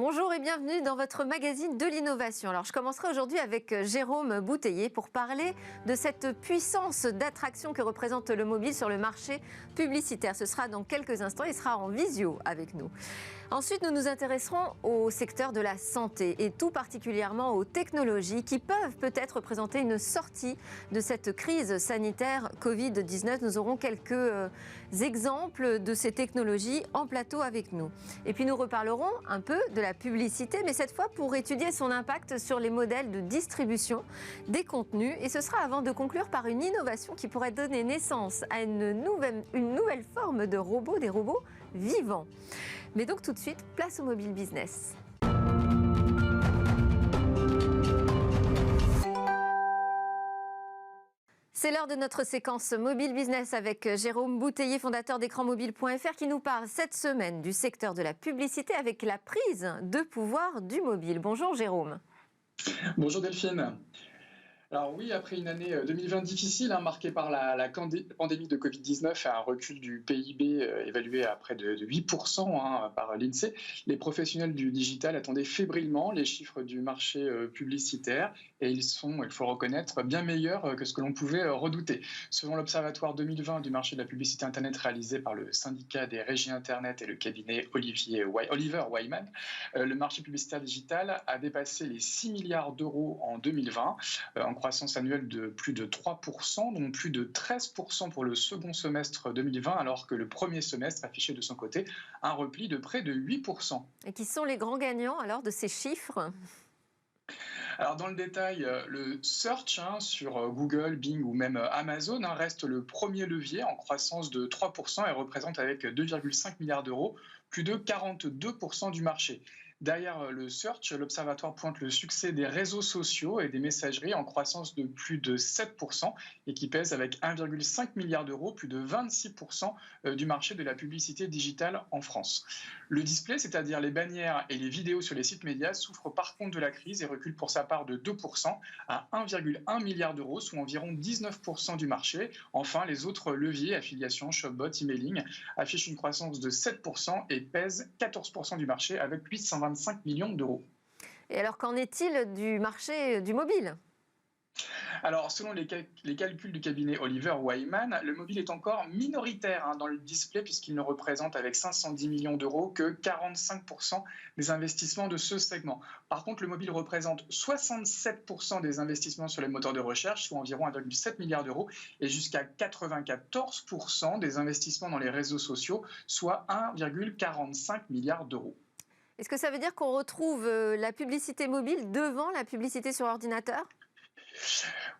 Bonjour et bienvenue dans votre magazine de l'innovation. Alors je commencerai aujourd'hui avec Jérôme Bouteiller pour parler de cette puissance d'attraction que représente le mobile sur le marché publicitaire. Ce sera dans quelques instants, il sera en visio avec nous. Ensuite, nous nous intéresserons au secteur de la santé et tout particulièrement aux technologies qui peuvent peut-être représenter une sortie de cette crise sanitaire Covid-19. Nous aurons quelques exemples de ces technologies en plateau avec nous. Et puis nous reparlerons un peu de la publicité, mais cette fois pour étudier son impact sur les modèles de distribution des contenus. Et ce sera avant de conclure par une innovation qui pourrait donner naissance à une nouvelle forme de robots, des robots vivants. Mais donc tout de suite, place au mobile business. C'est l'heure de notre séquence Mobile Business avec Jérôme Bouteiller, fondateur d'écranmobile.fr, qui nous parle cette semaine du secteur de la publicité avec la prise de pouvoir du mobile. Bonjour Jérôme. Bonjour Delphine. Alors oui, après une année 2020 difficile, marquée par la pandémie de Covid-19 et un recul du PIB évalué à près de 8% par l'INSEE, les professionnels du digital attendaient fébrilement les chiffres du marché publicitaire et ils sont, il faut reconnaître, bien meilleurs que ce que l'on pouvait redouter. Selon l'Observatoire 2020 du marché de la publicité Internet réalisé par le syndicat des régies Internet et le cabinet Oliver Wyman, le marché publicitaire digital a dépassé les 6 milliards d'euros en 2020, en croissance annuelle de plus de 3%, dont plus de 13% pour le second semestre 2020, alors que le premier semestre affichait de son côté un repli de près de 8%. Et qui sont les grands gagnants alors de ces chiffres ? Alors dans le détail, le search sur Google, Bing ou même Amazon reste le premier levier en croissance de 3% et représente avec 2,5 milliards d'euros plus de 42% du marché. Derrière le search, l'Observatoire pointe le succès des réseaux sociaux et des messageries en croissance de plus de 7% et qui pèse avec 1,5 milliard d'euros, plus de 26% du marché de la publicité digitale en France. Le display, c'est-à-dire les bannières et les vidéos sur les sites médias, souffre par contre de la crise et recule pour sa part de 2% à 1,1 milliard d'euros, soit environ 19% du marché. Enfin, les autres leviers, affiliation, shopbot, emailing, affichent une croissance de 7% et pèsent 14% du marché avec 825 millions d'euros. Et alors, qu'en est-il du marché du mobile ? Alors, selon les calculs du cabinet Oliver Wyman, le mobile est encore minoritaire dans le display puisqu'il ne représente avec 510 millions d'euros que 45% des investissements de ce segment. Par contre, le mobile représente 67% des investissements sur les moteurs de recherche, soit environ 1,7 milliard d'euros, et jusqu'à 94% des investissements dans les réseaux sociaux, soit 1,45 milliard d'euros. Est-ce que ça veut dire qu'on retrouve la publicité mobile devant la publicité sur ordinateur ?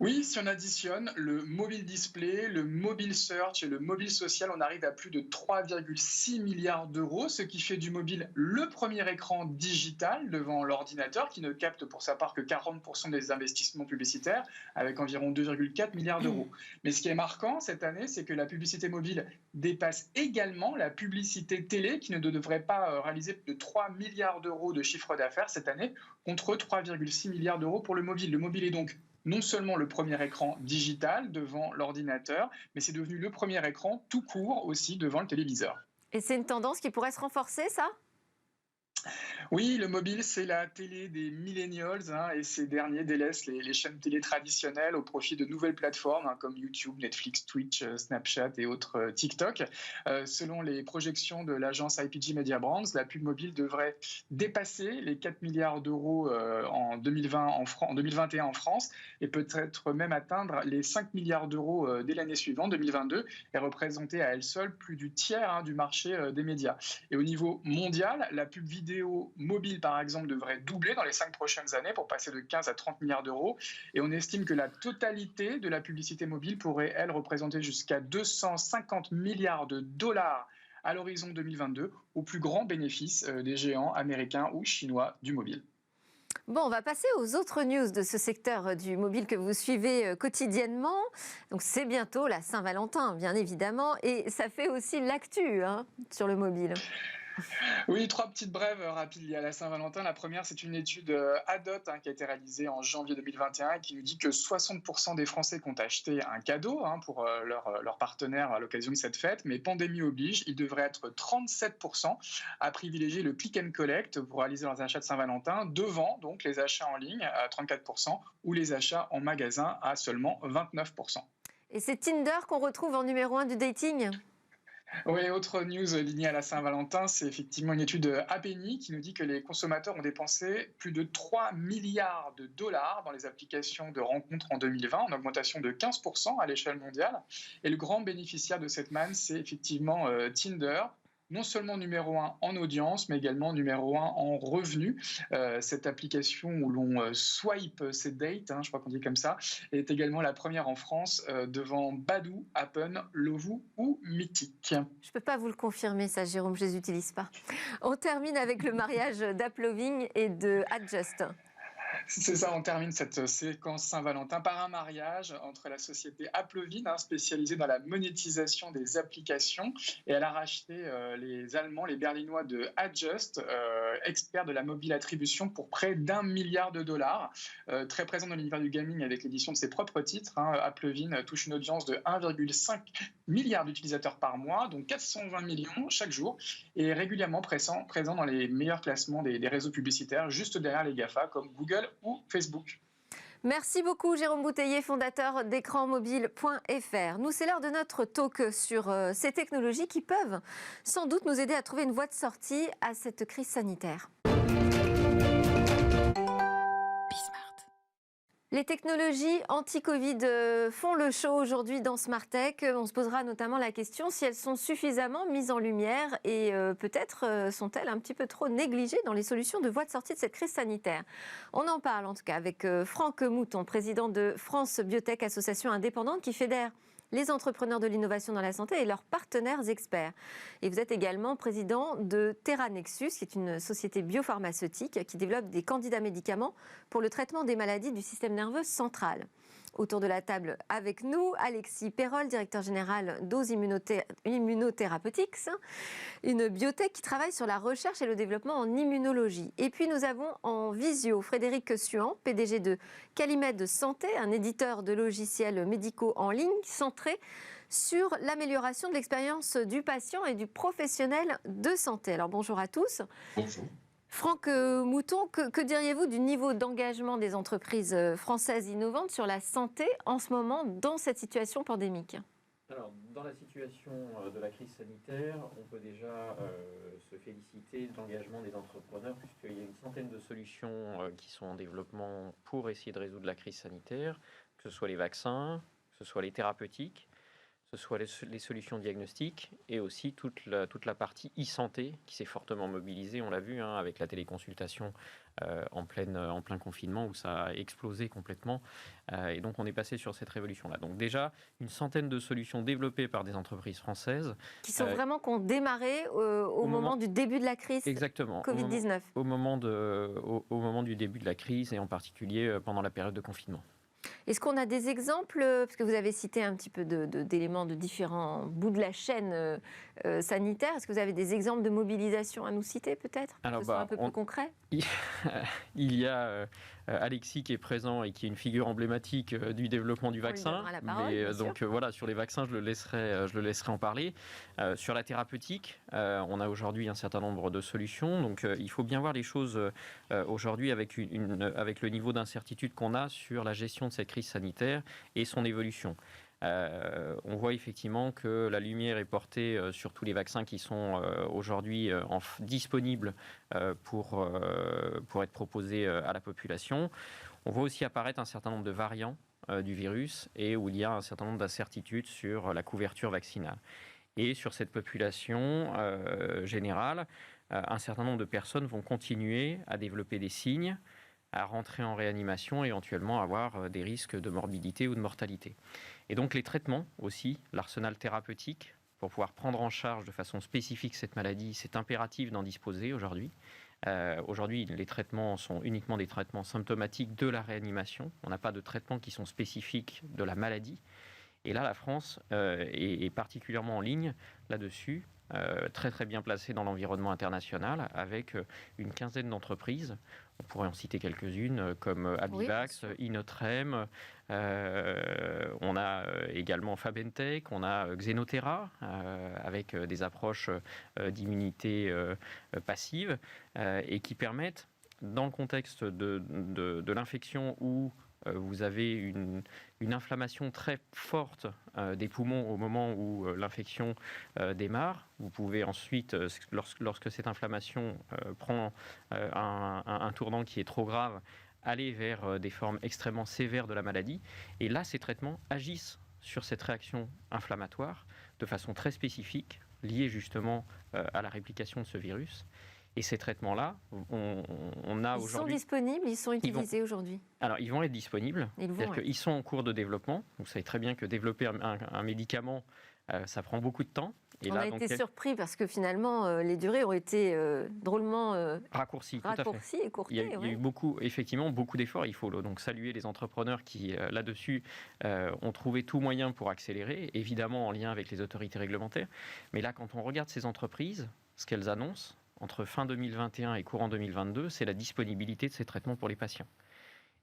Oui, si on additionne le mobile display, le mobile search et le mobile social, on arrive à plus de 3,6 milliards d'euros, ce qui fait du mobile le premier écran digital devant l'ordinateur qui ne capte pour sa part que 40% des investissements publicitaires avec environ 2,4 milliards d'euros. Mais ce qui est marquant cette année, c'est que la publicité mobile dépasse également la publicité télé qui ne devrait pas réaliser plus de 3 milliards d'euros de chiffre d'affaires cette année contre 3,6 milliards d'euros pour le mobile. Le mobile est donc non seulement le premier écran digital devant l'ordinateur, mais c'est devenu le premier écran tout court aussi devant le téléviseur. Et c'est une tendance qui pourrait se renforcer, ça ? Oui, le mobile, c'est la télé des millennials et ces derniers délaissent les chaînes télé traditionnelles au profit de nouvelles plateformes comme YouTube, Netflix, Twitch, Snapchat et autres TikTok. Selon les projections de l'agence IPG Media Brands, la pub mobile devrait dépasser les 4 milliards d'euros en 2021 en France et peut-être même atteindre les 5 milliards d'euros dès l'année suivante, 2022, et représenter à elle seule plus du tiers du marché des médias. Et au niveau mondial, la pub vidéo mobile, par exemple, devrait doubler dans les 5 prochaines années pour passer de 15 à 30 milliards d'euros. Et on estime que la totalité de la publicité mobile pourrait, elle, représenter jusqu'à 250 milliards de dollars à l'horizon 2022, au plus grand bénéfice des géants américains ou chinois du mobile. Bon, on va passer aux autres news de ce secteur du mobile que vous suivez quotidiennement. Donc c'est bientôt la Saint-Valentin, bien évidemment, et ça fait aussi l'actu sur le mobile. Oui, trois petites brèves rapides liées à la Saint-Valentin. La première, c'est une étude ADOT qui a été réalisée en janvier 2021 et qui nous dit que 60% des Français comptent acheter un cadeau pour leur partenaire à l'occasion de cette fête. Mais pandémie oblige, il devrait être 37% à privilégier le click and collect pour réaliser leurs achats de Saint-Valentin, devant donc les achats en ligne à 34% ou les achats en magasin à seulement 29%. Et c'est Tinder qu'on retrouve en numéro 1 du dating? Oui, autre news liée à la Saint-Valentin, c'est effectivement une étude APNI qui nous dit que les consommateurs ont dépensé plus de 3 milliards de dollars dans les applications de rencontres en 2020, en augmentation de 15% à l'échelle mondiale. Et le grand bénéficiaire de cette manne, c'est effectivement Tinder. Non seulement numéro 1 en audience, mais également numéro 1 en revenus. Cette application où l'on swipe ses dates, je crois qu'on dit comme ça, est également la première en France devant Badoo, Appen, Lovoo ou Mythique. Je ne peux pas vous le confirmer, ça, Jérôme, je ne les utilise pas. On termine avec le mariage d'Apploving et de Adjust. C'est ça, on termine cette séquence Saint-Valentin par un mariage entre la société Applovin, spécialisée dans la monétisation des applications, et elle a racheté les Allemands, les Berlinois de Adjust, experts de la mobile attribution, pour près d'1 milliard de dollars. Très présent dans l'univers du gaming avec l'édition de ses propres titres, Applovin touche une audience de 1,5 milliard d'utilisateurs par mois, donc 420 millions chaque jour, et régulièrement présent dans les meilleurs classements des réseaux publicitaires, juste derrière les GAFA comme Google ou Facebook. Merci beaucoup Jérôme Bouteiller, fondateur d'écranmobile.fr. Nous, c'est l'heure de notre talk sur ces technologies qui peuvent sans doute nous aider à trouver une voie de sortie à cette crise sanitaire. Les technologies anti-Covid font le show aujourd'hui dans Smart Tech. On se posera notamment la question si elles sont suffisamment mises en lumière et peut-être sont-elles un petit peu trop négligées dans les solutions de voie de sortie de cette crise sanitaire. On en parle en tout cas avec Franck Mouton, président de France Biotech, association indépendante qui fédère les entrepreneurs de l'innovation dans la santé et leurs partenaires experts. Et vous êtes également président de TerraNexus, qui est une société biopharmaceutique qui développe des candidats médicaments pour le traitement des maladies du système nerveux central. Autour de la table avec nous, Alexis Perrol, directeur général d'Ose Immunotherapeutics, une biotech qui travaille sur la recherche et le développement en immunologie. Et puis nous avons en visio Frédéric Suan, PDG de Calumet Santé, un éditeur de logiciels médicaux en ligne centré sur l'amélioration de l'expérience du patient et du professionnel de santé. Alors bonjour à tous. Bonjour. Franck Mouton, que diriez-vous du niveau d'engagement des entreprises françaises innovantes sur la santé en ce moment dans cette situation pandémique ? Alors, dans la situation de la crise sanitaire, on peut déjà se féliciter de l'engagement des entrepreneurs puisqu'il y a une centaine de solutions qui sont en développement pour essayer de résoudre la crise sanitaire, que ce soit les vaccins, que ce soit les thérapeutiques, que ce soit les solutions diagnostiques et aussi toute la partie e-santé qui s'est fortement mobilisée, on l'a vu avec la téléconsultation en plein confinement où ça a explosé complètement et donc on est passé sur cette révolution-là. Donc déjà, une centaine de solutions développées par des entreprises françaises. Qui ont démarré au moment du début de la crise. Exactement. Covid-19. Au moment du début de la crise et en particulier pendant la période de confinement. Est-ce qu'on a des exemples, parce que vous avez cité un petit peu d'éléments de différents bouts de la chaîne sanitaire, est-ce que vous avez des exemples de mobilisation à nous citer peut-être, que ce soit un peu plus concret? Il y a Alexis qui est présent et qui est une figure emblématique du développement du vaccin. Donc voilà, sur les vaccins, je le laisserai en parler. Sur la thérapeutique, on a aujourd'hui un certain nombre de solutions. Donc il faut bien voir les choses aujourd'hui avec le niveau d'incertitude qu'on a sur la gestion de cette crise sanitaire et son évolution. On voit effectivement que la lumière est portée sur tous les vaccins qui sont aujourd'hui disponibles pour être proposés à la population. On voit aussi apparaître un certain nombre de variants du virus et où il y a un certain nombre d'incertitudes sur la couverture vaccinale. Et sur cette population générale, un certain nombre de personnes vont continuer à développer des signes, à rentrer en réanimation et éventuellement avoir des risques de morbidité ou de mortalité. Et donc les traitements aussi, l'arsenal thérapeutique, pour pouvoir prendre en charge de façon spécifique cette maladie, c'est impératif d'en disposer aujourd'hui. Aujourd'hui, les traitements sont uniquement des traitements symptomatiques de la réanimation. On n'a pas de traitements qui sont spécifiques de la maladie. Et là, la France est particulièrement en ligne là-dessus, très très bien placé dans l'environnement international, avec une quinzaine d'entreprises. On pourrait en citer quelques-unes, comme Abivax, Inotrem, on a également Fabentech, on a Xenotera, avec des approches d'immunité passive, et qui permettent, dans le contexte de l'infection où vous avez une inflammation très forte des poumons au moment où l'infection démarre. Vous pouvez ensuite, lorsque cette inflammation prend un tournant qui est trop grave, aller vers des formes extrêmement sévères de la maladie. Et là, ces traitements agissent sur cette réaction inflammatoire de façon très spécifique, liée justement à la réplication de ce virus. Et ces traitements-là, on a aujourd'hui... Ils sont disponibles, ils sont utilisés aujourd'hui? Alors, ils vont être disponibles. Ils sont en cours de développement. Vous savez très bien que développer un médicament, ça prend beaucoup de temps. Et on a été surpris parce que finalement, les durées ont été drôlement raccourcies, écourtées. Il y a eu effectivement beaucoup d'efforts. Il faut donc saluer les entrepreneurs qui, là-dessus, ont trouvé tout moyen pour accélérer, évidemment en lien avec les autorités réglementaires. Mais là, quand on regarde ces entreprises, ce qu'elles annoncent, entre fin 2021 et courant 2022, c'est la disponibilité de ces traitements pour les patients.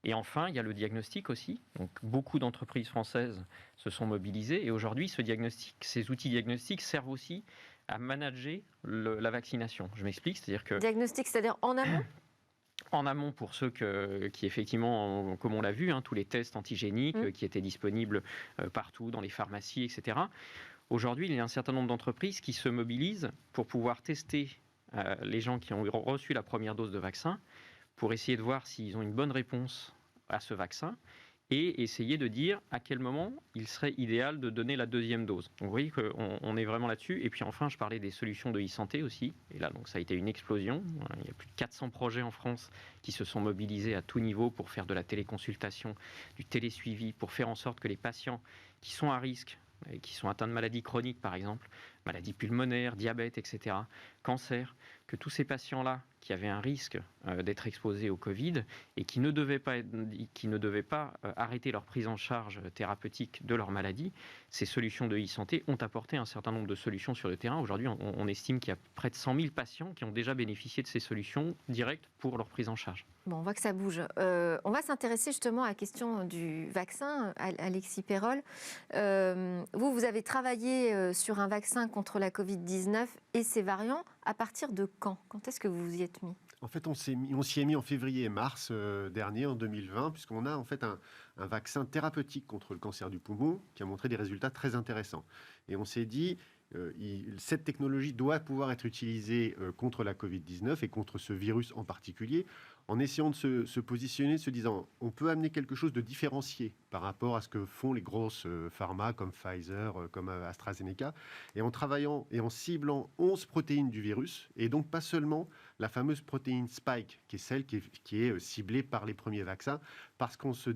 Et enfin, il y a le diagnostic aussi. Donc, beaucoup d'entreprises françaises se sont mobilisées. Et aujourd'hui, ces outils diagnostiques servent aussi à manager la vaccination. Je m'explique, c'est-à-dire que... Diagnostic, c'est-à-dire en amont ? En amont, pour ceux qui effectivement, comme on l'a vu, tous les tests antigéniques qui étaient disponibles partout, dans les pharmacies, etc. Aujourd'hui, il y a un certain nombre d'entreprises qui se mobilisent pour pouvoir tester les gens qui ont reçu la première dose de vaccin, pour essayer de voir s'ils ont une bonne réponse à ce vaccin et essayer de dire à quel moment il serait idéal de donner la deuxième dose. Donc vous voyez qu'on est vraiment là-dessus. Et puis enfin, je parlais des solutions de e-santé aussi. Et là, donc, ça a été une explosion. Il y a plus de 400 projets en France qui se sont mobilisés à tout niveau pour faire de la téléconsultation, du télésuivi, pour faire en sorte que les patients qui sont à risque, qui sont atteints de maladies chroniques par exemple, maladies pulmonaires, diabète, etc., cancer, que tous ces patients-là qui avaient un risque d'être exposés au Covid et qui ne devaient pas arrêter leur prise en charge thérapeutique de leur maladie, ces solutions de e-santé ont apporté un certain nombre de solutions sur le terrain. Aujourd'hui, on estime qu'il y a près de 100 000 patients qui ont déjà bénéficié de ces solutions directes pour leur prise en charge. Bon, on voit que ça bouge. On va s'intéresser justement à la question du vaccin, Alexis Perol. Vous avez travaillé sur un vaccin contre la Covid-19 et ses variants. À partir de quand est-ce que vous vous y êtes mis ? En fait, on s'y est mis en février et mars dernier, en 2020, puisqu'on a en fait un vaccin thérapeutique contre le cancer du poumon qui a montré des résultats très intéressants. Et on s'est dit, cette technologie doit pouvoir être utilisée contre la Covid-19 et contre ce virus en particulier, en essayant de se positionner, se disant, on peut amener quelque chose de différencié par rapport à ce que font les grosses pharma comme Pfizer, comme AstraZeneca, et en travaillant et en ciblant 11 protéines du virus, et donc pas seulement la fameuse protéine Spike, qui est celle qui est ciblée par les premiers vaccins, parce qu'on sait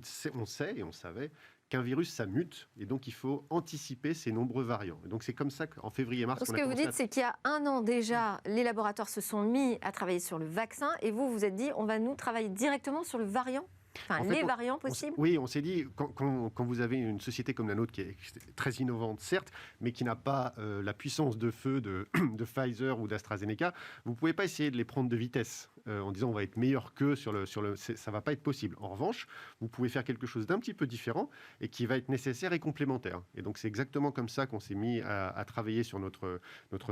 et on savait qu'un virus, ça mute, et donc il faut anticiper ces nombreux variants. Et donc c'est comme ça qu'en février-mars... Ce que vous dites, c'est qu'il y a un an déjà, les laboratoires se sont mis à travailler sur le vaccin, et vous vous êtes dit, on va nous travailler directement sur le variant ? Enfin, les variants possibles ? Oui, on s'est dit, quand vous avez une société comme la nôtre qui est très innovante, certes, mais qui n'a pas la puissance de feu de Pfizer ou d'AstraZeneca, vous ne pouvez pas essayer de les prendre de vitesse en disant on va être meilleur qu'eux ça ne va pas être possible. En revanche, vous pouvez faire quelque chose d'un petit peu différent et qui va être nécessaire et complémentaire. Et donc c'est exactement comme ça qu'on s'est mis à travailler sur notre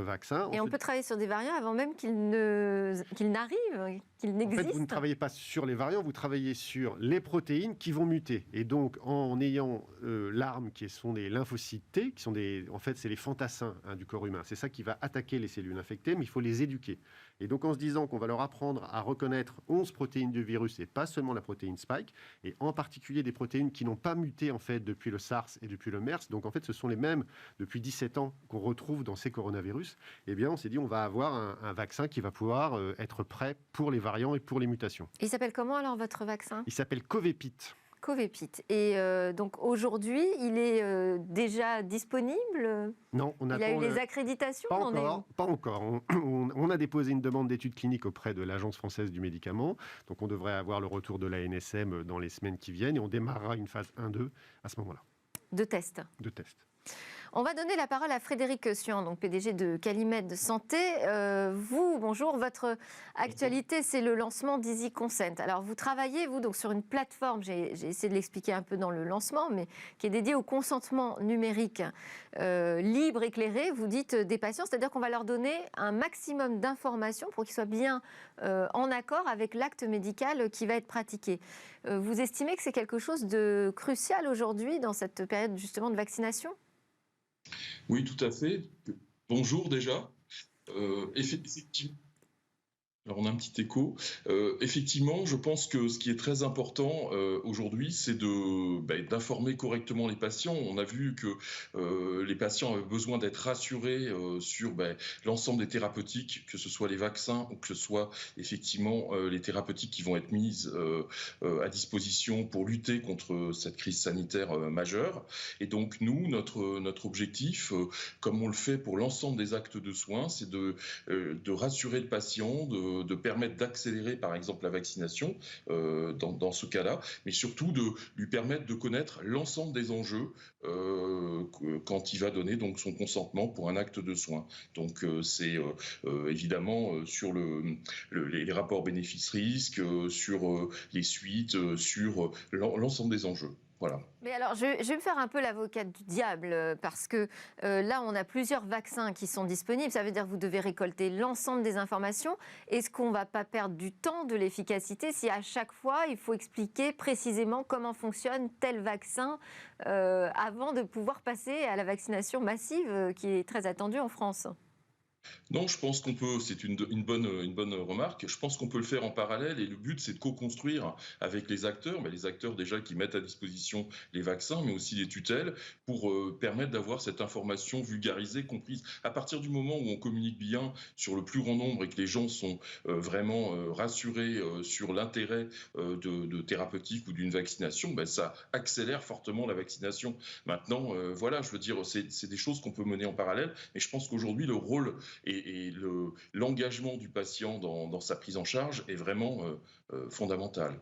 vaccin. Et on peut travailler sur des variants avant même qu'ils n'arrivent, qu'ils n'existent. En fait, vous ne travaillez pas sur les variants, vous travaillez sur les protéines qui vont muter. Et donc, en ayant l'arme qui sont des lymphocytes T, qui sont en fait, c'est les fantassins du corps humain. C'est ça qui va attaquer les cellules infectées, mais il faut les éduquer. Et donc, en se disant qu'on va leur apprendre à reconnaître 11 protéines du virus et pas seulement la protéine Spike, et en particulier des protéines qui n'ont pas muté, en fait, depuis le SARS et depuis le MERS. Donc, en fait, ce sont les mêmes depuis 17 ans qu'on retrouve dans ces coronavirus. Eh bien, on s'est dit, on va avoir un vaccin qui va pouvoir être prêt pour les variants et pour les mutations. Il s'appelle comment, alors, votre vaccin ? Il s'appelle Covepit. Covepit. Et donc aujourd'hui, il est déjà disponible ? Non, il a eu les accréditations ? Pas encore. On a déposé une demande d'études cliniques auprès de l'Agence française du médicament. Donc on devrait avoir le retour de l'ANSM dans les semaines qui viennent et on démarrera une phase 1-2 à ce moment-là. De test. On va donner la parole à Frédéric Suand, donc PDG de Calumed Santé. Vous, bonjour, votre actualité, c'est le lancement d'Easy Consent. Alors, vous travaillez, vous, donc, sur une plateforme, j'ai essayé de l'expliquer un peu dans le lancement, mais qui est dédiée au consentement numérique libre, éclairé, vous dites, des patients, c'est-à-dire qu'on va leur donner un maximum d'informations pour qu'ils soient bien en accord avec l'acte médical qui va être pratiqué. Vous estimez que c'est quelque chose de crucial aujourd'hui dans cette période justement de vaccination ? Oui, tout à fait. Bonjour déjà. Effectivement. Alors on a un petit écho. Effectivement, je pense que ce qui est très important aujourd'hui, c'est d'informer correctement les patients. On a vu que les patients avaient besoin d'être rassurés sur l'ensemble des thérapeutiques, que ce soit les vaccins ou que ce soit effectivement les thérapeutiques qui vont être mises à disposition pour lutter contre cette crise sanitaire majeure. Et donc nous, notre objectif, comme on le fait pour l'ensemble des actes de soins, c'est de rassurer le patient, de permettre d'accélérer par exemple la vaccination dans ce cas-là, mais surtout de lui permettre de connaître l'ensemble des enjeux quand il va donner donc son consentement pour un acte de soins. Donc c'est évidemment sur les rapports bénéfices-risques, sur les suites, sur l'ensemble des enjeux. Voilà. Mais alors, je vais me faire un peu l'avocate du diable, parce que là, on a plusieurs vaccins qui sont disponibles. Ça veut dire que vous devez récolter l'ensemble des informations. Est-ce qu'on ne va pas perdre du temps, de l'efficacité, si à chaque fois, il faut expliquer précisément comment fonctionne tel vaccin avant de pouvoir passer à la vaccination massive qui est très attendue en France ? Non, je pense qu'on peut, c'est une bonne remarque, je pense qu'on peut le faire en parallèle et le but c'est de co-construire avec les acteurs, mais les acteurs déjà qui mettent à disposition les vaccins, mais aussi les tutelles, pour permettre d'avoir cette information vulgarisée, comprise. À partir du moment où on communique bien sur le plus grand nombre et que les gens sont vraiment rassurés sur l'intérêt de thérapeutique ou d'une vaccination, ça accélère fortement la vaccination. Maintenant, voilà, je veux dire, c'est des choses qu'on peut mener en parallèle, mais je pense qu'aujourd'hui le rôle et l'engagement du patient dans sa prise en charge est vraiment fondamental.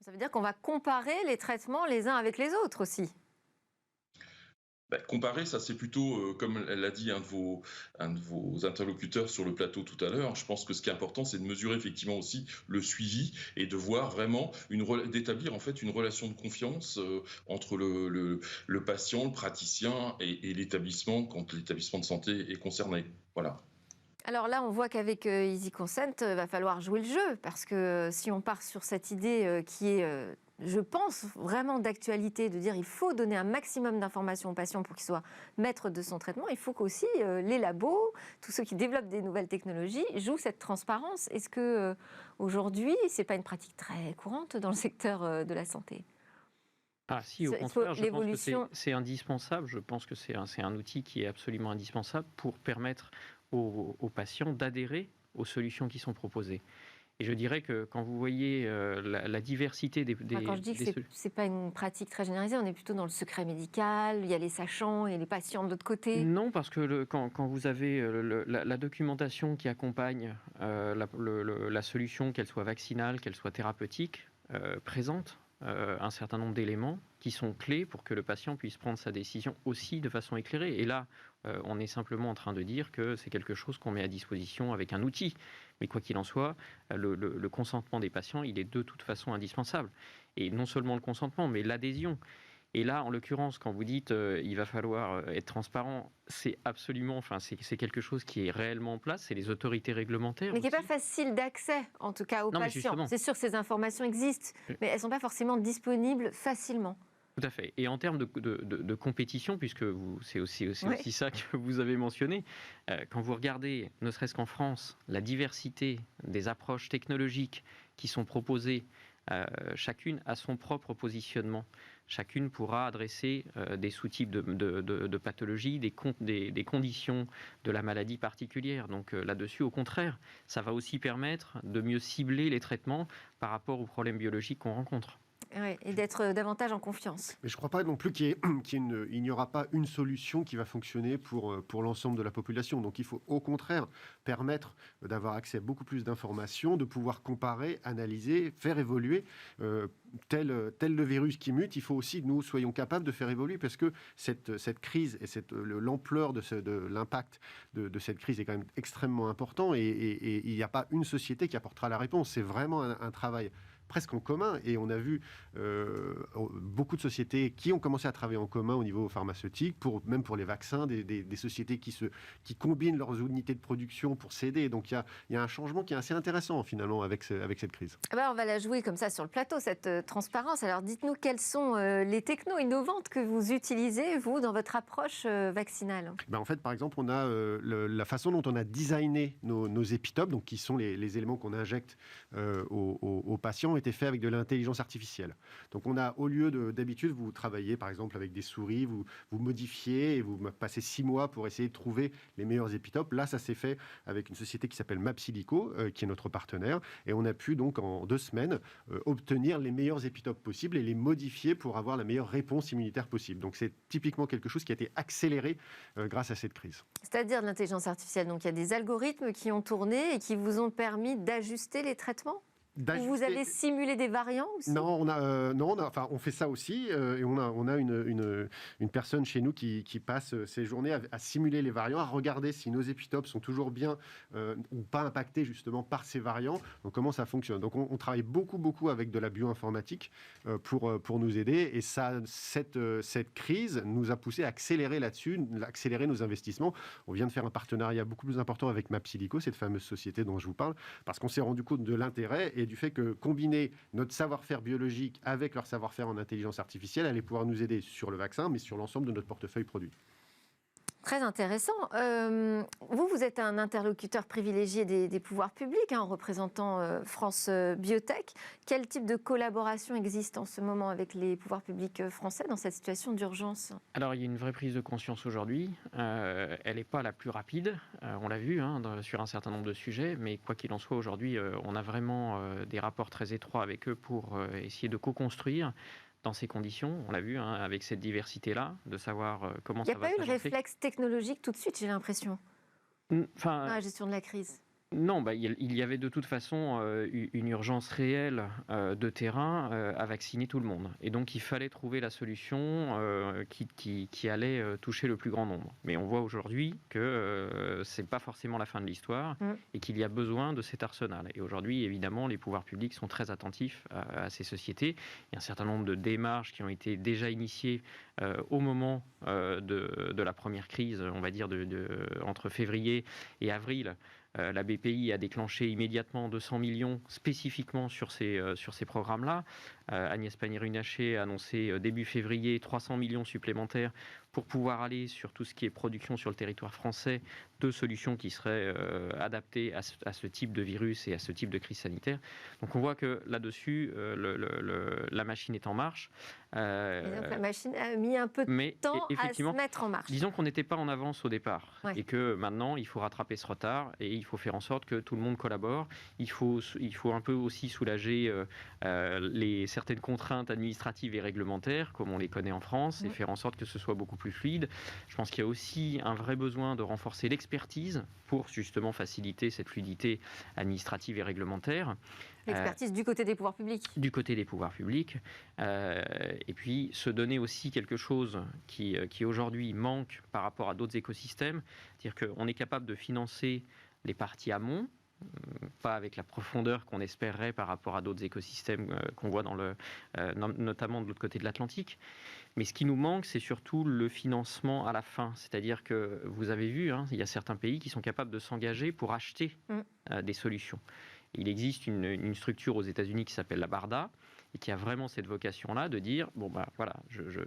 Ça veut dire qu'on va comparer les traitements les uns avec les autres aussi. Comparer, ça c'est plutôt, comme l'a dit un de vos interlocuteurs sur le plateau tout à l'heure, je pense que ce qui est important, c'est de mesurer effectivement aussi le suivi et de voir vraiment, d'établir en fait une relation de confiance entre le patient, le praticien et l'établissement, quand l'établissement de santé est concerné. Voilà. Alors là, on voit qu'avec Easy Consent, il va falloir jouer le jeu, parce que si on part sur cette idée qui est, je pense, vraiment d'actualité, de dire il faut donner un maximum d'informations aux patients pour qu'ils soient maîtres de son traitement, il faut qu'aussi les labos, tous ceux qui développent des nouvelles technologies, jouent cette transparence. Est-ce que aujourd'hui, ce n'est pas une pratique très courante dans le secteur de la santé ? Ah si, au contraire, je pense que c'est indispensable. Je pense que c'est un outil qui est absolument indispensable pour permettre aux patients d'adhérer aux solutions qui sont proposées. Et je dirais que quand vous voyez la diversité des quand je dis que ce n'est pas une pratique très généralisée, on est plutôt dans le secret médical, il y a les sachants et les patients de l'autre côté. Non, parce que quand vous avez la documentation qui accompagne la solution, qu'elle soit vaccinale, qu'elle soit thérapeutique, présente un certain nombre d'éléments qui sont clés pour que le patient puisse prendre sa décision aussi de façon éclairée. Et là, on est simplement en train de dire que c'est quelque chose qu'on met à disposition avec un outil. Mais quoi qu'il en soit, le consentement des patients, il est de toute façon indispensable. Et non seulement le consentement, mais l'adhésion. Et là, en l'occurrence, quand vous dites il va falloir être transparent, c'est absolument, c'est quelque chose qui est réellement en place. C'est les autorités réglementaires. Mais qui n'est pas facile d'accès, en tout cas, aux patients. C'est sûr que ces informations existent, mais elles ne sont pas forcément disponibles facilement. Tout à fait. Et en termes de compétition, puisque c'est aussi ça que vous avez mentionné, quand vous regardez, ne serait-ce qu'en France, la diversité des approches technologiques qui sont proposées, chacune a son propre positionnement. Chacune pourra adresser des sous-types de pathologies, des conditions de la maladie particulière. Donc là-dessus, au contraire, ça va aussi permettre de mieux cibler les traitements par rapport aux problèmes biologiques qu'on rencontre. et d'être davantage en confiance. Mais je ne crois pas non plus qu'il n'y aura pas une solution qui va fonctionner pour l'ensemble de la population. Donc il faut au contraire permettre d'avoir accès à beaucoup plus d'informations, de pouvoir comparer, analyser, faire évoluer. Tel le virus qui mute, il faut aussi que nous soyons capables de faire évoluer, parce que cette crise et l'ampleur de l'impact de cette crise est quand même extrêmement important, et il n'y a pas une société qui apportera la réponse. C'est vraiment un travail presque en commun, et on a vu beaucoup de sociétés qui ont commencé à travailler en commun au niveau pharmaceutique, même pour les vaccins, des sociétés qui combinent leurs unités de production pour s'aider. Donc il y a un changement qui est assez intéressant finalement avec cette crise. On va la jouer comme ça sur le plateau, cette transparence. Alors dites-nous, quelles sont les technos innovantes que vous utilisez, vous, dans votre approche vaccinale? En fait, par exemple, on a la façon dont on a designé nos épitopes, donc qui sont les éléments qu'on injecte aux patients, été fait avec de l'intelligence artificielle. Donc on a, au lieu d'habitude, vous travaillez par exemple avec des souris, vous modifiez et vous passez 6 mois pour essayer de trouver les meilleurs épitopes. Là, ça s'est fait avec une société qui s'appelle Mapsilico, qui est notre partenaire, et on a pu donc en 2 semaines obtenir les meilleurs épitopes possibles et les modifier pour avoir la meilleure réponse immunitaire possible. Donc c'est typiquement quelque chose qui a été accéléré grâce à cette crise. C'est-à-dire de l'intelligence artificielle. Donc il y a des algorithmes qui ont tourné et qui vous ont permis d'ajuster les traitements? Vous avez simulé des variants aussi? Non, on fait ça aussi, et on a une personne chez nous qui passe ses journées à simuler les variants, à regarder si nos épitopes sont toujours bien ou pas impactés justement par ces variants, donc comment ça fonctionne. Donc on travaille beaucoup avec de la bioinformatique pour nous aider, et cette crise nous a poussé à accélérer là-dessus, accélérer nos investissements. On vient de faire un partenariat beaucoup plus important avec Mapsilico, cette fameuse société dont je vous parle, parce qu'on s'est rendu compte de l'intérêt et du fait que combiner notre savoir-faire biologique avec leur savoir-faire en intelligence artificielle allait pouvoir nous aider sur le vaccin, mais sur l'ensemble de notre portefeuille produit. Très intéressant. Vous êtes un interlocuteur privilégié des pouvoirs publics, en représentant France Biotech. Quel type de collaboration existe en ce moment avec les pouvoirs publics français dans cette situation d'urgence? Alors, il y a une vraie prise de conscience aujourd'hui. Elle n'est pas la plus rapide, on l'a vu sur un certain nombre de sujets, mais quoi qu'il en soit, aujourd'hui, on a vraiment des rapports très étroits avec eux pour essayer de co-construire dans ces conditions, on l'a vu, avec cette diversité-là, de savoir comment ça va s'agencer. Il n'y a pas eu le réflexe technologique tout de suite, j'ai l'impression, dans la gestion de la crise. Non, il y avait de toute façon une urgence réelle de terrain à vacciner tout le monde. Et donc, il fallait trouver la solution qui allait toucher le plus grand nombre. Mais on voit aujourd'hui que ce n'est pas forcément la fin de l'histoire et qu'il y a besoin de cet arsenal. Et aujourd'hui, évidemment, les pouvoirs publics sont très attentifs à ces sociétés. Il y a un certain nombre de démarches qui ont été déjà initiées au moment de la première crise, on va dire, entre février et avril. La BPI a déclenché immédiatement 200 millions spécifiquement sur ces programmes-là. Agnès Pannier-Runacher a annoncé début février 300 millions supplémentaires pour pouvoir aller sur tout ce qui est production sur le territoire français de solutions qui seraient adaptées à ce type de virus et à ce type de crise sanitaire. Donc on voit que là-dessus, la machine est en marche. Et donc la machine a mis un peu de temps à se mettre en marche. Disons qu'on n'était pas en avance au départ et que maintenant il faut rattraper ce retard et il faut faire en sorte que tout le monde collabore. Il faut un peu aussi soulager certaines contraintes administratives et réglementaires comme on les connaît en France et faire en sorte que ce soit beaucoup plus fluide. Je pense qu'il y a aussi un vrai besoin de renforcer l'expertise pour justement faciliter cette fluidité administrative et réglementaire. L'expertise du côté des pouvoirs publics. Du côté des pouvoirs publics. Et puis se donner aussi quelque chose qui aujourd'hui manque par rapport à d'autres écosystèmes. C'est-à-dire qu'on est capable de financer les parties amont, pas avec la profondeur qu'on espérerait par rapport à d'autres écosystèmes qu'on voit notamment de l'autre côté de l'Atlantique. Mais ce qui nous manque, c'est surtout le financement à la fin. C'est-à-dire que vous avez vu, il y a certains pays qui sont capables de s'engager pour acheter des solutions. Il existe une structure aux États-Unis qui s'appelle la BARDA et qui a vraiment cette vocation-là de dire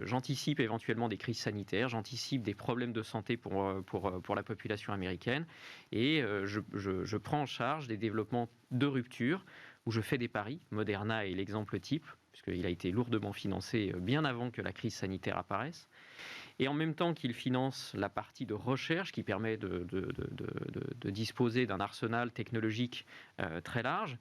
j'anticipe éventuellement des crises sanitaires, j'anticipe des problèmes de santé pour la population américaine et je prends en charge des développements de rupture où je fais des paris. Moderna est l'exemple type, puisqu'il a été lourdement financé bien avant que la crise sanitaire apparaisse. Et en même temps qu'il finance la partie de recherche qui permet de disposer d'un arsenal technologique très large,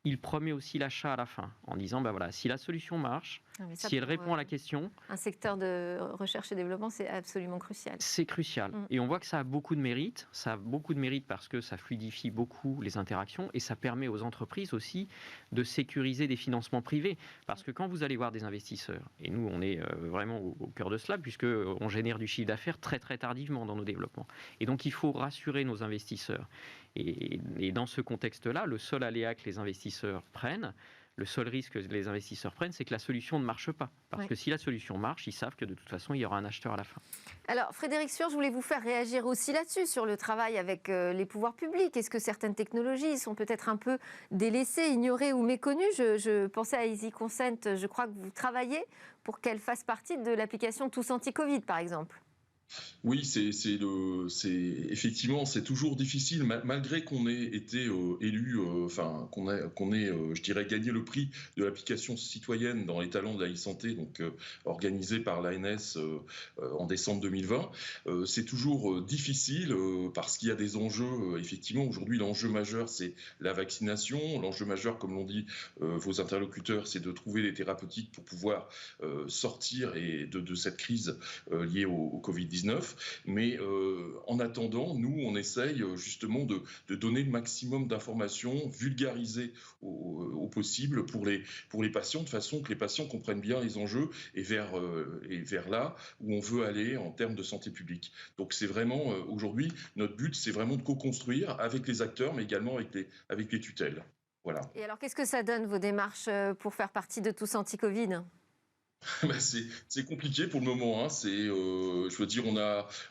il promet aussi l'achat à la fin, en disant, si la solution marche, si elle répond à la question... Un secteur de recherche et développement, c'est absolument crucial. C'est crucial. Et on voit que ça a beaucoup de mérite. Ça a beaucoup de mérite parce que ça fluidifie beaucoup les interactions et ça permet aux entreprises aussi de sécuriser des financements privés. Parce que quand vous allez voir des investisseurs, et nous, on est vraiment au cœur de cela, puisqu'on génère du chiffre d'affaires très, très tardivement dans nos développements. Et donc, il faut rassurer nos investisseurs. Et dans ce contexte-là, le seul aléa que les investisseurs prennent, le seul risque que les investisseurs prennent, c'est que la solution ne marche pas. Parce que si la solution marche, ils savent que de toute façon, il y aura un acheteur à la fin. Alors, Frédéric Sueur, je voulais vous faire réagir aussi là-dessus, sur le travail avec les pouvoirs publics. Est-ce que certaines technologies sont peut-être un peu délaissées, ignorées ou méconnues ? Je pensais à Easy Consent, je crois que vous travaillez pour qu'elle fasse partie de l'application Tous Anti-Covid, par exemple. Oui, effectivement, c'est toujours difficile, malgré qu'on ait été élu, qu'on ait, je dirais, gagné le prix de l'application citoyenne dans les talents de la e-santé, donc organisé par l'ANS en décembre 2020. C'est toujours difficile parce qu'il y a des enjeux. Effectivement, aujourd'hui, l'enjeu majeur, c'est la vaccination. L'enjeu majeur, comme l'ont dit vos interlocuteurs, c'est de trouver des thérapeutiques pour pouvoir sortir de cette crise liée au Covid-19. Mais en attendant, nous, on essaye justement de donner le maximum d'informations vulgarisées au possible pour les patients, de façon que les patients comprennent bien les enjeux et vers là où on veut aller en termes de santé publique. Donc c'est vraiment, aujourd'hui, notre but, c'est vraiment de co-construire avec les acteurs, mais également avec les tutelles. Voilà. Et alors, qu'est-ce que ça donne, vos démarches pour faire partie de Tous Anti-Covid ? C'est compliqué pour le moment. Hein. Je veux dire,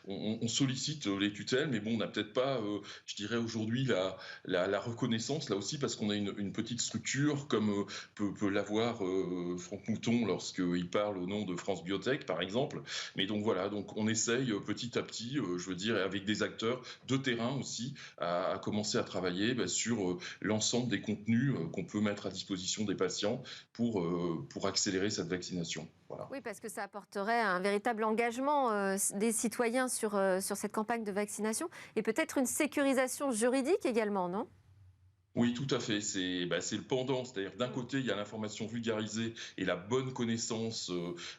on sollicite les tutelles, mais bon, on n'a peut-être pas, je dirais aujourd'hui, la reconnaissance là aussi, parce qu'on a une petite structure comme peut l'avoir Franck Mouton lorsqu'il parle au nom de France Biotech, par exemple. Mais donc voilà, donc on essaye petit à petit, je veux dire, avec des acteurs de terrain aussi, à commencer à travailler sur l'ensemble des contenus qu'on peut mettre à disposition des patients pour accélérer cette vaccination. Voilà. Oui, parce que ça apporterait un véritable engagement des citoyens sur cette campagne de vaccination et peut-être une sécurisation juridique également, non ? Oui, tout à fait. C'est le pendant. C'est-à-dire d'un côté, il y a l'information vulgarisée et la bonne connaissance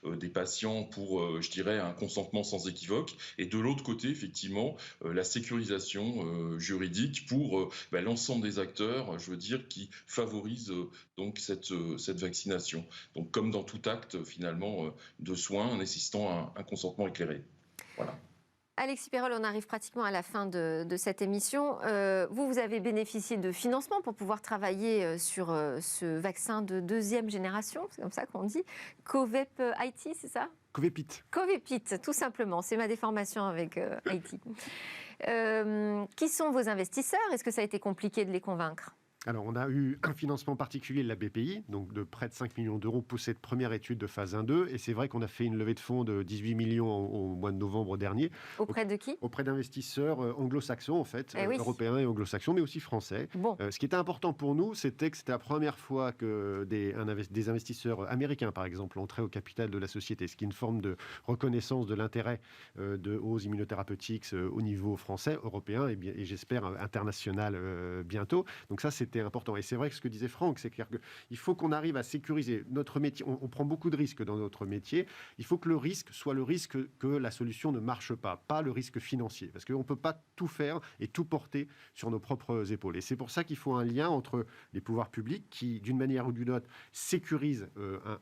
des patients pour, je dirais, un consentement sans équivoque. Et de l'autre côté, effectivement, la sécurisation juridique pour l'ensemble des acteurs, je veux dire, qui favorisent donc cette vaccination. Donc, comme dans tout acte, finalement, de soins nécessitant un consentement éclairé. Voilà. Alexis Perrol, on arrive pratiquement à la fin de cette émission. Vous avez bénéficié de financement pour pouvoir travailler sur ce vaccin de deuxième génération, c'est comme ça qu'on dit. COVEP-IT, c'est ça ? Covepit. Covepit, tout simplement. C'est ma déformation avec IT. Qui sont vos investisseurs ? Est-ce que ça a été compliqué de les convaincre ? Alors, on a eu un financement particulier de la BPI, donc de près de 5 millions d'euros pour cette première étude de phase 1-2. Et c'est vrai qu'on a fait une levée de fonds de 18 millions au mois de novembre dernier. Auprès de qui ? Auprès d'investisseurs anglo-saxons, en fait, européens et anglo-saxons, mais aussi français. Bon. Ce qui était important pour nous, c'était que c'était la première fois que des investisseurs américains, par exemple, entraient au capital de la société, ce qui est une forme de reconnaissance de l'intérêt de Ose Immunotherapeutics au niveau français, européen et j'espère international bientôt. Donc ça, c'était important. Et c'est vrai que ce que disait Franck, c'est qu'il faut qu'on arrive à sécuriser notre métier. On prend beaucoup de risques dans notre métier. Il faut que le risque soit le risque que la solution ne marche pas le risque financier. Parce qu'on ne peut pas tout faire et tout porter sur nos propres épaules. Et c'est pour ça qu'il faut un lien entre les pouvoirs publics qui, d'une manière ou d'une autre, sécurisent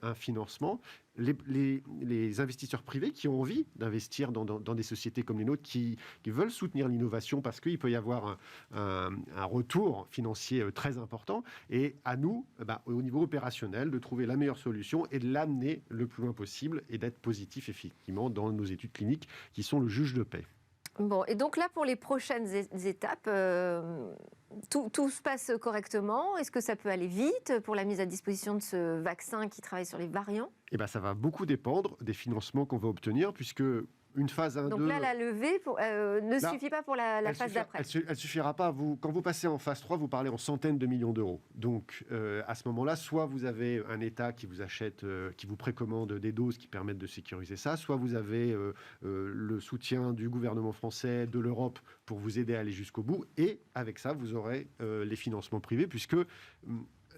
un financement, les investisseurs privés qui ont envie d'investir dans des sociétés comme les nôtres, qui veulent soutenir l'innovation parce qu'il peut y avoir un retour financier très important. Et à nous, au niveau opérationnel, de trouver la meilleure solution et de l'amener le plus loin possible et d'être positif, effectivement, dans nos études cliniques qui sont le juge de paix. Bon, et donc là, pour les prochaines étapes, tout se passe correctement. Est-ce que ça peut aller vite pour la mise à disposition de ce vaccin qui travaille sur les variants ? Ça va beaucoup dépendre des financements qu'on va obtenir, puisque une phase 1-2... Donc là, la levée suffit pas pour la phase d'après. Elle suffira pas. Quand vous passez en phase 3, vous parlez en centaines de millions d'euros. Donc, à ce moment-là, soit vous avez un État qui vous achète, qui vous précommande des doses qui permettent de sécuriser ça, soit vous avez le soutien du gouvernement français, de l'Europe, pour vous aider à aller jusqu'au bout. Et avec ça, vous aurez les financements privés, puisque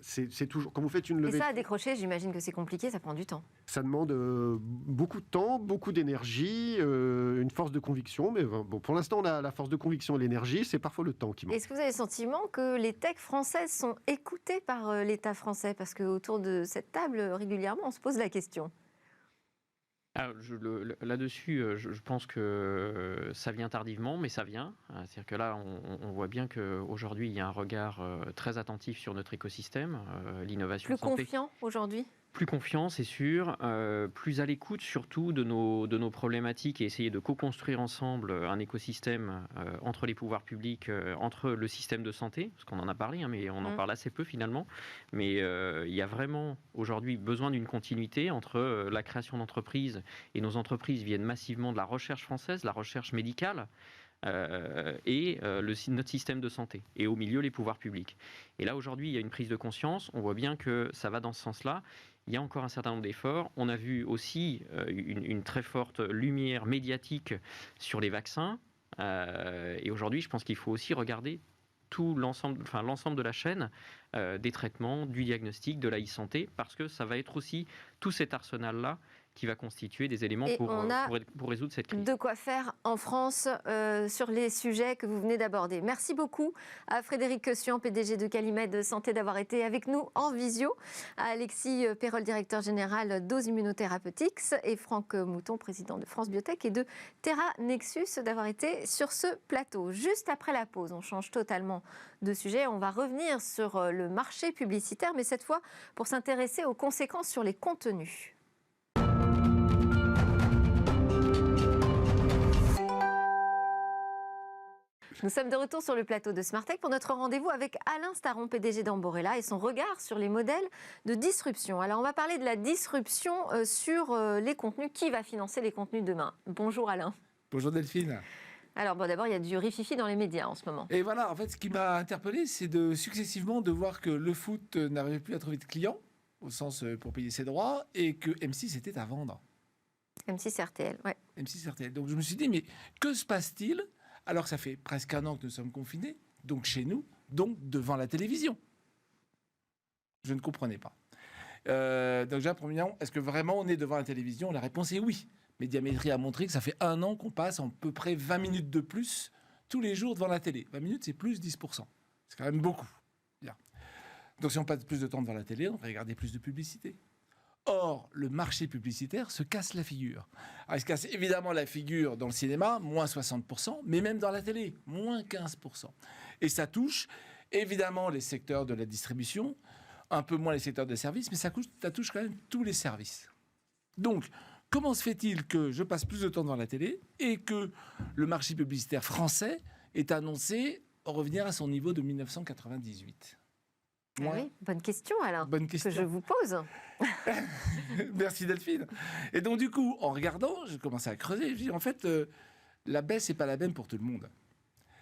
c'est toujours quand vous faites une levée. Et ça, à décrocher, j'imagine que c'est compliqué, ça prend du temps. Ça demande beaucoup de temps, beaucoup d'énergie, une force de conviction. Mais bon, pour l'instant, on a la force de conviction et l'énergie. C'est parfois le temps qui manque. Est-ce que vous avez le sentiment que les techs françaises sont écoutées par l'État français? Parce qu'autour de cette table, régulièrement, on se pose la question. Là-dessus, je pense que ça vient tardivement, mais ça vient. C'est-à-dire que là, on voit bien qu'aujourd'hui, il y a un regard très attentif sur notre écosystème, l'innovation Plus santé. confiant aujourd'hui? Plus confiant, c'est sûr, plus à l'écoute surtout de nos problématiques et essayer de co-construire ensemble un écosystème entre les pouvoirs publics, entre le système de santé, parce qu'on en a parlé, mais on en parle assez peu finalement. Mais il y a vraiment aujourd'hui besoin d'une continuité entre la création d'entreprises, et nos entreprises viennent massivement de la recherche française, la recherche médicale, et notre système de santé, et au milieu les pouvoirs publics. Et là aujourd'hui il y a une prise de conscience, on voit bien que ça va dans ce sens-là. Il y a encore un certain nombre d'efforts. On a vu aussi une très forte lumière médiatique sur les vaccins. Et aujourd'hui, je pense qu'il faut aussi regarder tout l'ensemble de la chaîne des traitements, du diagnostic, de l'e-santé, parce que ça va être aussi tout cet arsenal-là qui va constituer des éléments pour résoudre cette crise. De quoi faire en France sur les sujets que vous venez d'aborder. Merci beaucoup à Frédéric Quessian, PDG de Calimed Santé, d'avoir été avec nous en visio, à Alexis Perrol, directeur général d'Ose Immunotherapeutics, et Franck Mouton, président de France Biotech et de Terra Nexus, d'avoir été sur ce plateau. Juste après la pause, on change totalement de sujet. On va revenir sur le marché publicitaire, mais cette fois pour s'intéresser aux conséquences sur les contenus. Nous sommes de retour sur le plateau de Smartech pour notre rendez-vous avec Alain Staron, PDG d'Amborella, et son regard sur les modèles de disruption. Alors, on va parler de la disruption sur les contenus. Qui va financer les contenus demain? Bonjour Alain. Bonjour Delphine. Alors, d'abord, il y a du rififi dans les médias en ce moment. Et voilà, en fait, ce qui m'a interpellé, c'est successivement de voir que le foot n'arrivait plus à trouver de clients, au sens pour payer ses droits, et que M6 était à vendre. M6 RTL, ouais. M6 RTL. Donc, je me suis dit, mais que se passe-t-il alors que ça fait presque un an que nous sommes confinés, donc chez nous, donc devant la télévision? Je ne comprenais pas. Donc déjà, premièrement, est-ce que vraiment on est devant la télévision? La réponse est oui. Médiamétrie a montré que ça fait un an qu'on passe à peu près 20 minutes de plus tous les jours devant la télé. 20 minutes, c'est plus 10%. C'est quand même beaucoup. Bien. Donc si on passe plus de temps devant la télé, on va regarder plus de publicité. Or, le marché publicitaire se casse la figure. Alors, il se casse évidemment la figure dans le cinéma, moins 60%, mais même dans la télé, moins 15%. Et ça touche évidemment les secteurs de la distribution, un peu moins les secteurs de services, mais ça touche quand même tous les services. Donc, comment se fait-il que je passe plus de temps devant la télé et que le marché publicitaire français est annoncé revenir à son niveau de 1998 ? Oui, bonne question Alain, bonne question que je vous pose. Merci Delphine. Et donc du coup, en regardant, j'ai commencé à creuser. Je dis en fait, la baisse n'est pas la même pour tout le monde.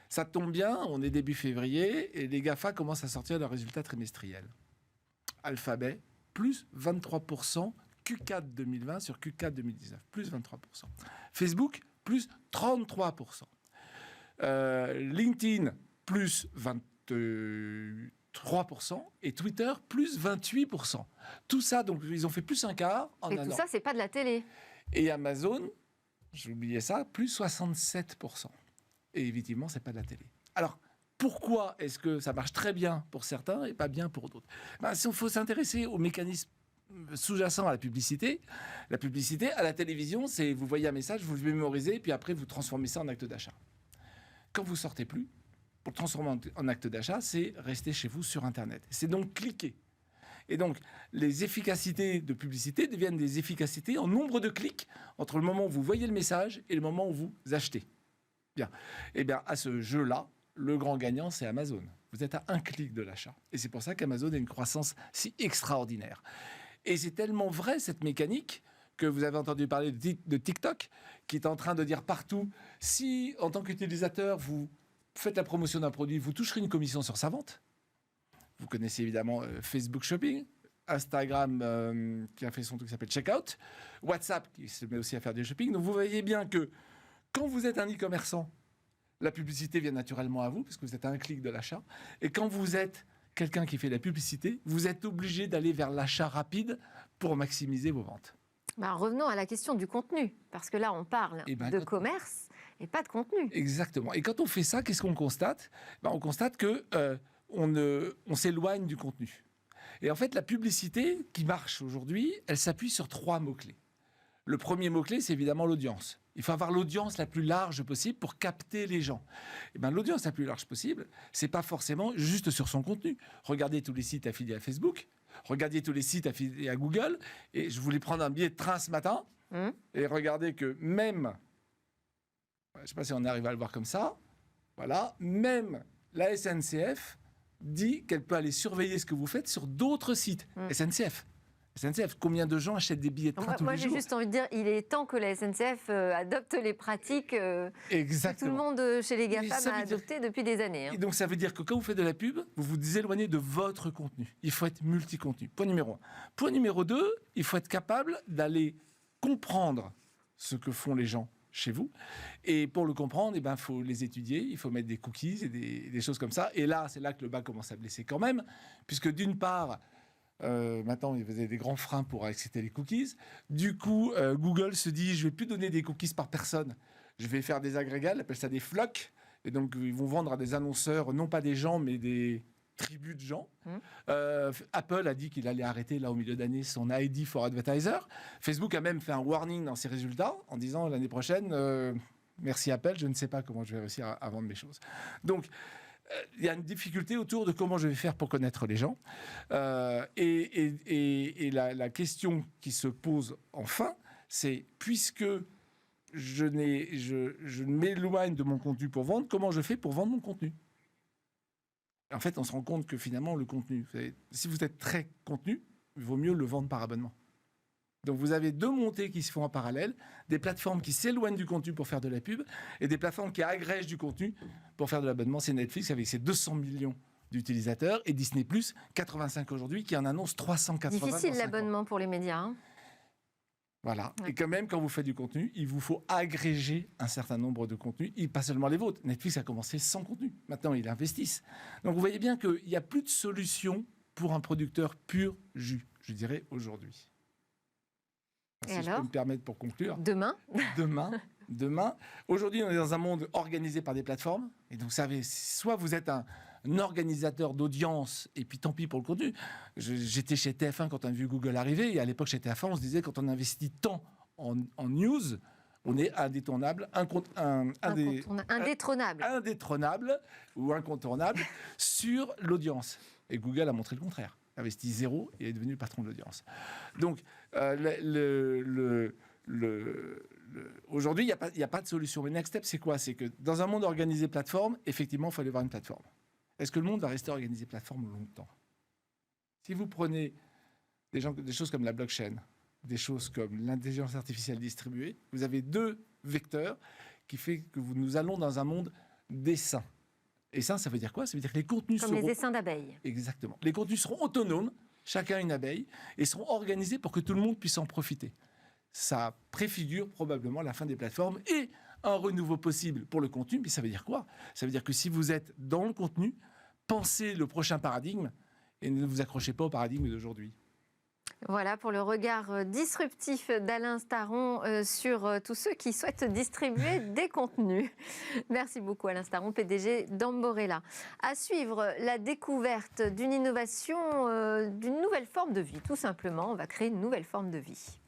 Ça tombe bien, on est début février et les GAFA commencent à sortir leurs résultats trimestriels. Alphabet, plus 23% Q4 2020 sur Q4 2019, plus 23%. Facebook, plus 33%. LinkedIn, plus 23%, et Twitter, plus 28%. Tout ça, donc, ils ont fait plus un quart en un an. Et tout ça, c'est pas de la télé. Et Amazon, j'ai oublié ça, plus 67%. Et évidemment, c'est pas de la télé. Alors, pourquoi est-ce que ça marche très bien pour certains et pas bien pour d'autres? Il faut s'intéresser aux mécanismes sous-jacents à la publicité. La publicité, à la télévision, c'est vous voyez un message, vous le mémorisez, puis après, vous transformez ça en acte d'achat. Quand vous sortez plus, pour le transformer en acte d'achat, c'est rester chez vous sur Internet. C'est donc cliquer. Et donc, les efficacités de publicité deviennent des efficacités en nombre de clics entre le moment où vous voyez le message et le moment où vous achetez. Bien. Eh bien, à ce jeu-là, le grand gagnant, c'est Amazon. Vous êtes à un clic de l'achat. Et c'est pour ça qu'Amazon a une croissance si extraordinaire. Et c'est tellement vrai, cette mécanique, que vous avez entendu parler de TikTok, qui est en train de dire partout, si, en tant qu'utilisateur, vous faites la promotion d'un produit, vous toucherez une commission sur sa vente. Vous connaissez évidemment Facebook Shopping, Instagram qui a fait son truc qui s'appelle Checkout, WhatsApp qui se met aussi à faire du shopping. Donc vous voyez bien que quand vous êtes un e-commerçant, la publicité vient naturellement à vous, parce que vous êtes à un clic de l'achat. Et quand vous êtes quelqu'un qui fait de la publicité, vous êtes obligé d'aller vers l'achat rapide pour maximiser vos ventes. Revenons à la question du contenu, parce que là, on parle de commerce et pas de contenu. Exactement. Et quand on fait ça, qu'est-ce qu'on constate ? On constate que on s'éloigne du contenu. Et en fait, la publicité qui marche aujourd'hui, elle s'appuie sur 3 mots-clés. Le premier mot-clé, c'est évidemment l'audience. Il faut avoir l'audience la plus large possible pour capter les gens. L'audience la plus large possible, c'est pas forcément juste sur son contenu. Regardez tous les sites affiliés à Facebook, regardez tous les sites affiliés à Google, et je voulais prendre un billet de train ce matin, et regardez que même, je ne sais pas si on arrive à le voir comme ça, voilà, même la SNCF dit qu'elle peut aller surveiller ce que vous faites sur d'autres sites. SNCF, combien de gens achètent des billets de train tous les jours ? Moi, j'ai juste envie de dire, il est temps que la SNCF adopte les pratiques que tout le monde chez les GAFAM a adoptées depuis des années. Et donc, ça veut dire que quand vous faites de la pub, vous vous éloignez de votre contenu. Il faut être multi-contenu. Point numéro 1. Point numéro 2, il faut être capable d'aller comprendre ce que font les gens chez vous. Et pour le comprendre, il faut les étudier, il faut mettre des cookies et des choses comme ça. Et là, c'est là que le bas commence à blesser quand même, puisque d'une part, maintenant, il faisait des grands freins pour accepter les cookies. Du coup, Google se dit, je ne vais plus donner des cookies par personne. Je vais faire des agrégats, ils appellent ça des flocks. Et donc, ils vont vendre à des annonceurs, non pas des gens, mais des tribus de gens. Apple a dit qu'il allait arrêter, là, au milieu d'année, son ID for Advertiser. Facebook a même fait un warning dans ses résultats, en disant, l'année prochaine, merci Apple, je ne sais pas comment je vais réussir à vendre mes choses. Donc, il y a une difficulté autour de comment je vais faire pour connaître les gens. Et la question qui se pose enfin, c'est puisque je m'éloigne de mon contenu pour vendre, comment je fais pour vendre mon contenu ? En fait, on se rend compte que finalement, le contenu, si vous êtes très contenu, il vaut mieux le vendre par abonnement. Donc vous avez 2 montées qui se font en parallèle, des plateformes qui s'éloignent du contenu pour faire de la pub et des plateformes qui agrègent du contenu pour faire de l'abonnement. C'est Netflix avec ses 200 millions d'utilisateurs et Disney+, 85 aujourd'hui, qui en annonce 380. Difficile l'abonnement pour les médias. Voilà. Ouais. Et quand même, quand vous faites du contenu, il vous faut agréger un certain nombre de contenus, et pas seulement les vôtres. Netflix a commencé sans contenu. Maintenant, ils investissent. Donc vous voyez bien qu'il n'y a plus de solution pour un producteur pur jus, je dirais, aujourd'hui. Si je peux me permettre pour conclure. Demain. Aujourd'hui, on est dans un monde organisé par des plateformes. Et donc, vous savez, soit vous êtes un organisateur d'audience, et puis tant pis pour le contenu. J'étais chez TF1 quand on a vu Google arriver, et à l'époque, chez TF1, on se disait, quand on investit tant en news, on est indétrônable ou incontournable sur l'audience. Et Google a montré le contraire. Investi 0 et est devenu le patron de l'audience. Donc, aujourd'hui, il n'y a pas de solution. Mais next step, c'est quoi ? C'est que dans un monde organisé plateforme, effectivement, il faut aller voir une plateforme. Est-ce que le monde va rester organisé plateforme longtemps ? Si vous prenez des choses comme la blockchain, des choses comme l'intelligence artificielle distribuée, vous avez 2 vecteurs qui font que nous allons dans un monde d'essaim. Et ça veut dire quoi ? Ça veut dire que les contenus seront... Comme les essaims d'abeilles. Exactement. Les contenus seront autonomes, chacun une abeille, et seront organisés pour que tout le monde puisse en profiter. Ça préfigure probablement la fin des plateformes et un renouveau possible pour le contenu. Mais ça veut dire quoi ? Ça veut dire que si vous êtes dans le contenu, pensez le prochain paradigme et ne vous accrochez pas au paradigme d'aujourd'hui. Voilà pour le regard disruptif d'Alain Staron sur tous ceux qui souhaitent distribuer des contenus. Merci beaucoup Alain Staron, PDG d'Amborella. À suivre, la découverte d'une innovation, d'une nouvelle forme de vie. Tout simplement, on va créer une nouvelle forme de vie.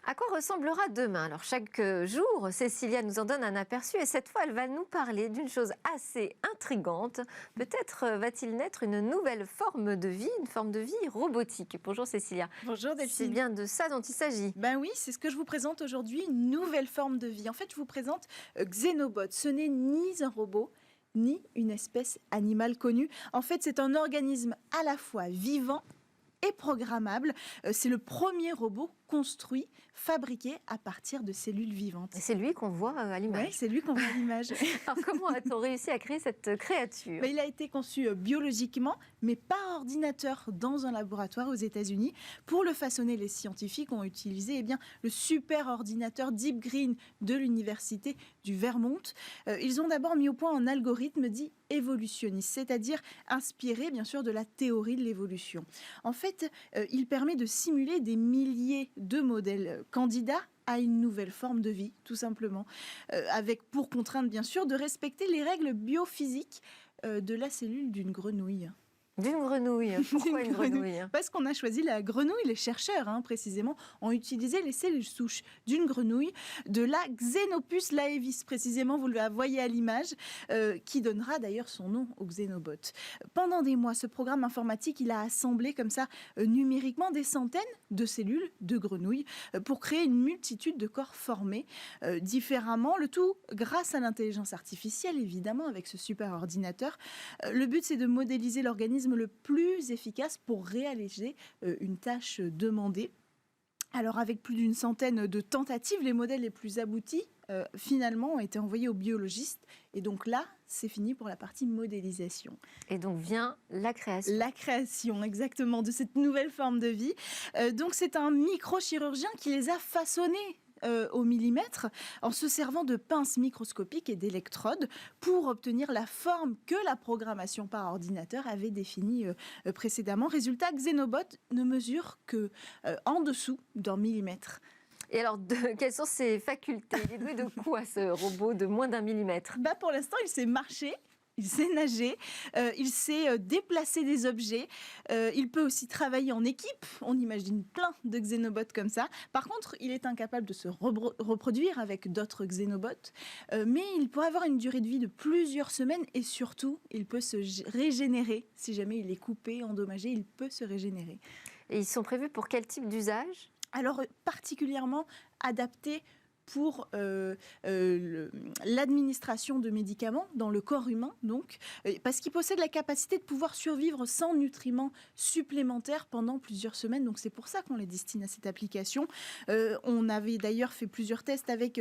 À quoi ressemblera demain ? Alors chaque jour, Cécilia nous en donne un aperçu et cette fois, elle va nous parler d'une chose assez intrigante. Peut-être va-t-il naître une nouvelle forme de vie, une forme de vie robotique. Bonjour Cécilia. Bonjour Delphine. C'est bien de ça dont il s'agit. Ben oui, c'est ce que je vous présente aujourd'hui, une nouvelle forme de vie. En fait, je vous présente Xenobot. Ce n'est ni un robot, ni une espèce animale connue. En fait, c'est un organisme à la fois vivant et programmable. C'est le premier robot construit, fabriqué à partir de cellules vivantes. Et c'est lui qu'on voit à l'image. Oui, c'est lui qu'on voit à l'image. Alors comment a-t-on réussi à créer cette créature ? Il a été conçu biologiquement, mais par ordinateur dans un laboratoire aux États-Unis. Pour le façonner, les scientifiques ont utilisé le super ordinateur Deep Green de l'université du Vermont. Ils ont d'abord mis au point un algorithme dit évolutionniste, c'est-à-dire inspiré bien sûr de la théorie de l'évolution. En fait, il permet de simuler des milliers de modèles candidats à une nouvelle forme de vie, tout simplement, avec pour contrainte bien sûr de respecter les règles biophysiques de la cellule d'une grenouille. D'une grenouille. Pourquoi une grenouille ? Parce qu'on a choisi la grenouille, les chercheurs précisément ont utilisé les cellules souches d'une grenouille, de la Xenopus laevis, précisément, vous le voyez à l'image, qui donnera d'ailleurs son nom au Xenobot. Pendant des mois, ce programme informatique, il a assemblé comme ça numériquement des centaines de cellules de grenouilles pour créer une multitude de corps formés différemment, le tout grâce à l'intelligence artificielle, évidemment, avec ce super ordinateur. Le but, c'est de modéliser l'organisme le plus efficace pour réaliser une tâche demandée. Alors, avec plus d'une centaine de tentatives, les modèles les plus aboutis, finalement, ont été envoyés aux biologistes. Et donc là, c'est fini pour la partie modélisation. Et donc vient la création. La création, exactement, de cette nouvelle forme de vie. Donc, c'est un microchirurgien qui les a façonnés au millimètre en se servant de pinces microscopiques et d'électrodes pour obtenir la forme que la programmation par ordinateur avait définie précédemment. Résultat, Xenobot ne mesure que en dessous d'un millimètre. Et alors, quelles sont ses facultés ? Il est doué de quoi, ce robot de moins d'un millimètre ? Pour l'instant, il sait marcher. Il sait nager, il sait déplacer des objets, il peut aussi travailler en équipe, on imagine plein de Xenobots comme ça. Par contre, il est incapable de se reproduire avec d'autres Xenobots, mais il peut avoir une durée de vie de plusieurs semaines et surtout, il peut se régénérer. Si jamais il est coupé, endommagé, il peut se régénérer. Et ils sont prévus pour quel type d'usage ? Alors, particulièrement adaptés pour l'administration de médicaments dans le corps humain, donc, parce qu'il possède la capacité de pouvoir survivre sans nutriments supplémentaires pendant plusieurs semaines. Donc c'est pour ça qu'on les destine à cette application. On avait d'ailleurs fait plusieurs tests avec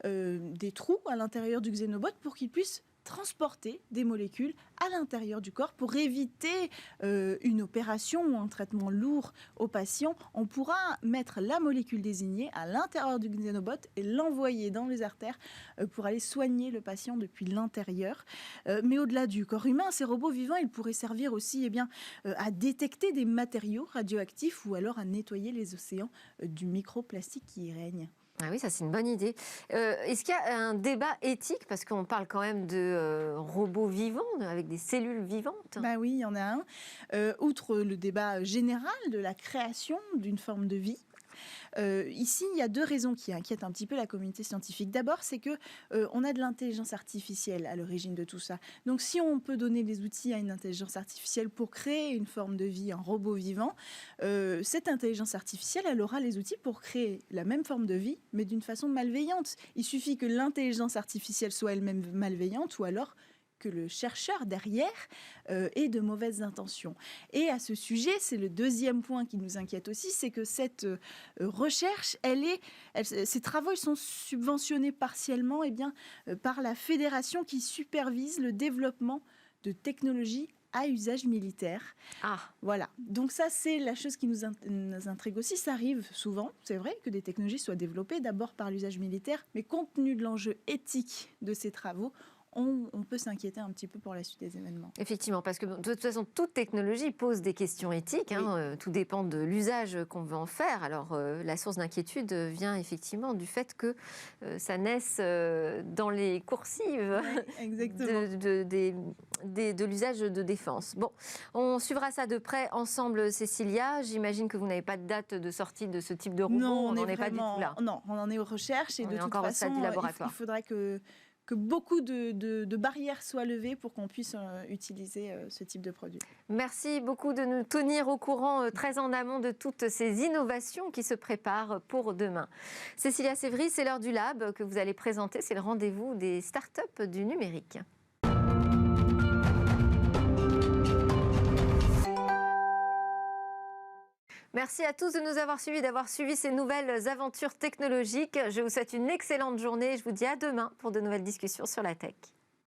des trous à l'intérieur du Xenobot pour qu'il puisse transporter des molécules à l'intérieur du corps pour éviter une opération ou un traitement lourd au patient. On pourra mettre la molécule désignée à l'intérieur du Xenobot et l'envoyer dans les artères pour aller soigner le patient depuis l'intérieur. Mais au-delà du corps humain, ces robots vivants, ils pourraient servir aussi à détecter des matériaux radioactifs ou alors à nettoyer les océans du microplastique qui y règne. Ah oui, ça c'est une bonne idée. Est-ce qu'il y a un débat éthique ? Parce qu'on parle quand même de robots vivants, avec des cellules vivantes. Oui, il y en a un. Outre le débat général de la création d'une forme de vie, ici, il y a deux raisons qui inquiètent un petit peu la communauté scientifique. D'abord, c'est qu'on a de l'intelligence artificielle à l'origine de tout ça. Donc, si on peut donner des outils à une intelligence artificielle pour créer une forme de vie, un robot vivant, cette intelligence artificielle, elle aura les outils pour créer la même forme de vie, mais d'une façon malveillante. Il suffit que l'intelligence artificielle soit elle-même malveillante ou alors que le chercheur derrière ait de mauvaises intentions. Et à ce sujet, c'est le deuxième point qui nous inquiète aussi, c'est que cette recherche, ces travaux ils sont subventionnés partiellement par la fédération qui supervise le développement de technologies à usage militaire. Voilà. Donc ça, c'est la chose qui nous intrigue aussi. Ça arrive souvent, c'est vrai, que des technologies soient développées d'abord par l'usage militaire, mais compte tenu de l'enjeu éthique de ces travaux, on peut s'inquiéter un petit peu pour la suite des événements. Effectivement, parce que de toute façon, toute technologie pose des questions éthiques. Oui. Tout dépend de l'usage qu'on veut en faire. Alors, la source d'inquiétude vient effectivement du fait que ça naisse dans les coursives de l'usage de défense. Bon, on suivra ça de près ensemble, Cécilia. J'imagine que vous n'avez pas de date de sortie de ce type de robot. Non, on n'en est pas du tout là. Non, on en est aux recherches et de toute façon, au stade du laboratoire. Il faudrait que beaucoup de barrières soient levées pour qu'on puisse utiliser ce type de produit. Merci beaucoup de nous tenir au courant très en amont de toutes ces innovations qui se préparent pour demain. Cécilia Sévry, c'est l'heure du Lab que vous allez présenter. C'est le rendez-vous des startups du numérique. Merci à tous de nous avoir suivis, d'avoir suivi ces nouvelles aventures technologiques. Je vous souhaite une excellente journée et je vous dis à demain pour de nouvelles discussions sur la tech.